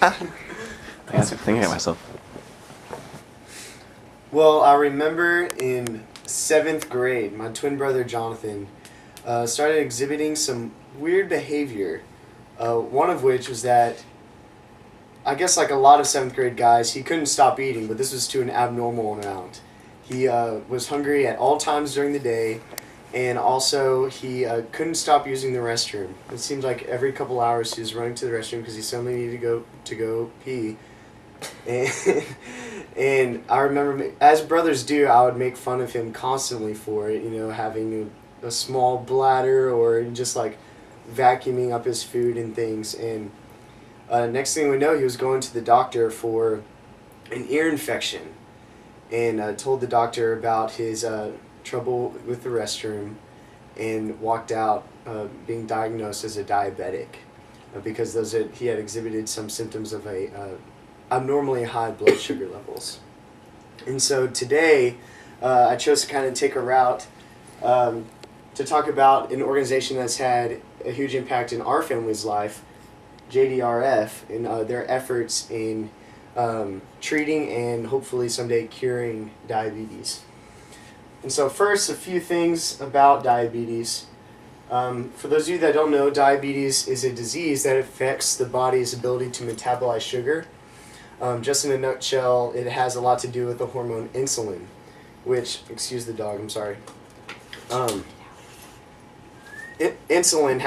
I guess I'm thinking of myself. Well, I remember in 7th grade, my twin brother Jonathan started exhibiting some weird behavior. One of which was that, I guess like a lot of 7th grade guys, he couldn't stop eating, but this was to an abnormal amount. He was hungry at all times during the day, and also he couldn't stop using the restroom. It seemed like every couple hours he was running to the restroom because he suddenly needed to go pee. And I remember, as brothers do, I would make fun of him constantly for it, having a small bladder or just like vacuuming up his food and things. And next thing we know, he was going to the doctor for an ear infection, and told the doctor about his trouble with the restroom, and walked out being diagnosed as a diabetic because he had exhibited some symptoms of abnormally high blood sugar levels. And so today, I chose to kind of take a route to talk about an organization that's had a huge impact in our family's life, JDRF, and their efforts in treating and hopefully someday curing diabetes. And so first, a few things about diabetes. For those of you that don't know, diabetes is a disease that affects the body's ability to metabolize sugar. Just in a nutshell, it has a lot to do with the hormone insulin, which, excuse the dog, I'm sorry. Insulin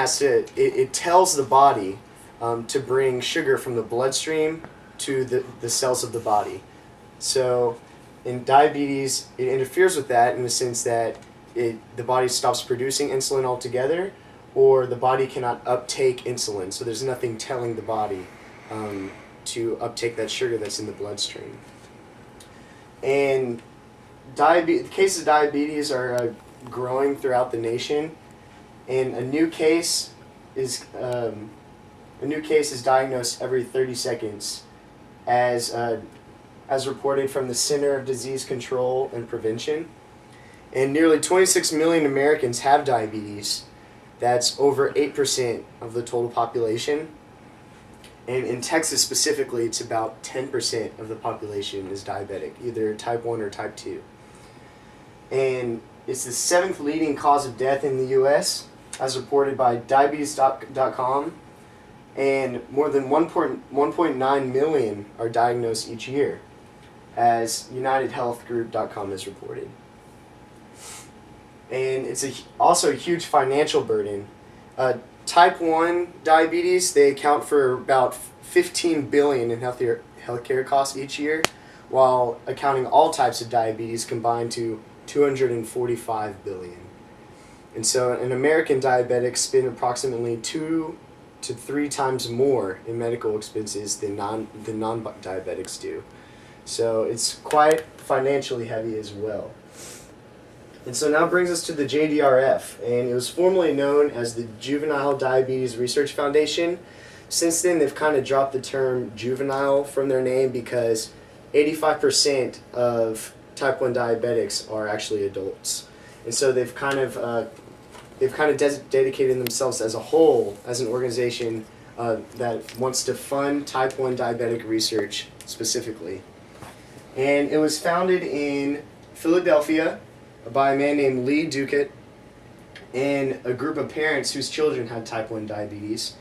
it tells the body to bring sugar from the bloodstream to the cells of the body. So in diabetes, it interferes with that in the sense that the body stops producing insulin altogether, or the body cannot uptake insulin. So there's nothing telling the body to uptake that sugar that's in the bloodstream. And the cases of diabetes are growing throughout the nation, and a new case is diagnosed every 30 seconds, as reported from the Center of Disease Control and Prevention. And nearly 26 million Americans have diabetes. That's over 8% of the total population. And in Texas specifically, it's about 10% of the population is diabetic, either type 1 or type 2. And it's the 7th leading cause of death in the U.S., as reported by diabetes.com. And more than 1.9 million are diagnosed each year, as UnitedHealthGroup.com has reported. And it's also a huge financial burden. Type 1 diabetes, they account for about $15 billion in healthcare costs each year, while accounting all types of diabetes combined to $245 billion. And so an American diabetic spend approximately 2 to 3 times more in medical expenses than non-diabetics do. So it's quite financially heavy as well. And so now brings us to the JDRF, and it was formerly known as the Juvenile Diabetes Research Foundation. Since then, they've kind of dropped the term juvenile from their name because 85% of type 1 diabetics are actually adults. And so they've kind of dedicated themselves as a whole, as an organization that wants to fund type 1 diabetic research specifically. And it was founded in Philadelphia by a man named Lee Ducat and a group of parents whose children had type 1 diabetes.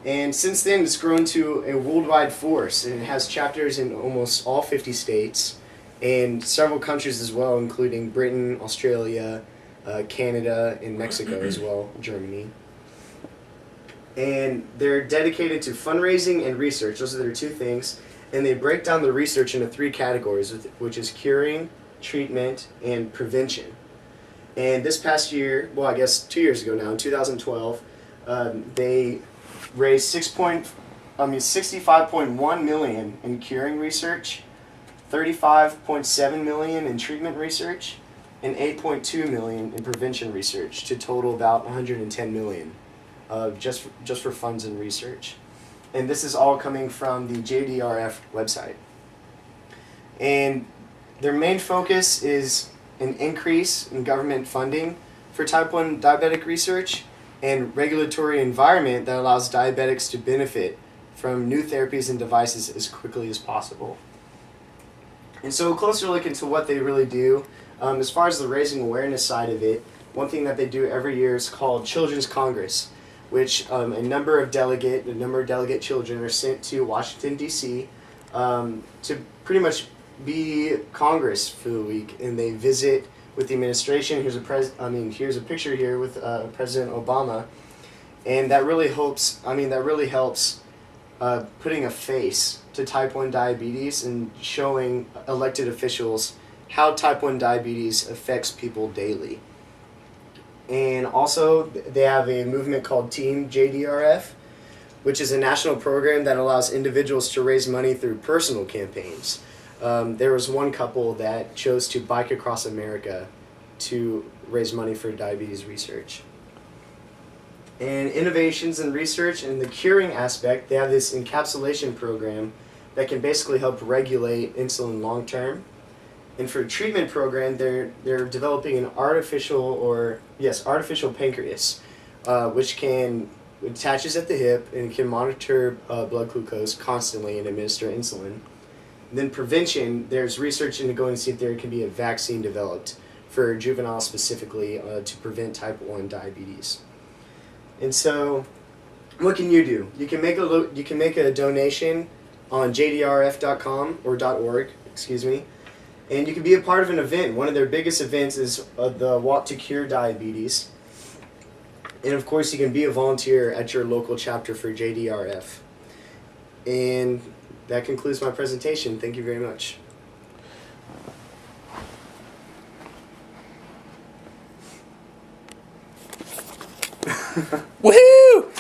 And since then, it's grown to a worldwide force, and it has chapters in almost all 50 states and several countries as well, including Britain, Australia, Canada, and Mexico as well, Germany. And they're dedicated to fundraising and research. Those are their two things. And they break down the research into 3 categories, which is curing, treatment, and prevention. And this past year, well, I guess 2 years ago now, in 2012, they raised $65.1 million in curing research, $35.7 million in treatment research, and $8.2 million in prevention research, to total about $110 million just for funds and research. And this is all coming from the JDRF website. And their main focus is an increase in government funding for type 1 diabetic research and regulatory environment that allows diabetics to benefit from new therapies and devices as quickly as possible. And so a closer look into what they really do, as far as the raising awareness side of it, one thing that they do every year is called Children's Congress, which a number of delegate children are sent to Washington, D.C. To pretty much be Congress for the week, and they visit with the administration. Here's a picture here with President Obama, and that really helps. Putting a face to type 1 diabetes and showing elected officials how type 1 diabetes affects people daily. And also, they have a movement called Team JDRF, which is a national program that allows individuals to raise money through personal campaigns. There was one couple that chose to bike across America to raise money for diabetes research. And innovations in research and the curing aspect, they have this encapsulation program that can basically help regulate insulin long term. And for a treatment program, they're developing an artificial pancreas, which attaches at the hip and can monitor blood glucose constantly and administer insulin. And then prevention, there's research into going to see if there can be a vaccine developed for juveniles specifically to prevent type 1 diabetes. And so, what can you do? You can make a donation on JDRF.com or .org, and you can be a part of an event. One of their biggest events is the Walk to Cure Diabetes. And of course, you can be a volunteer at your local chapter for JDRF. And that concludes my presentation. Thank you very much. Woohoo!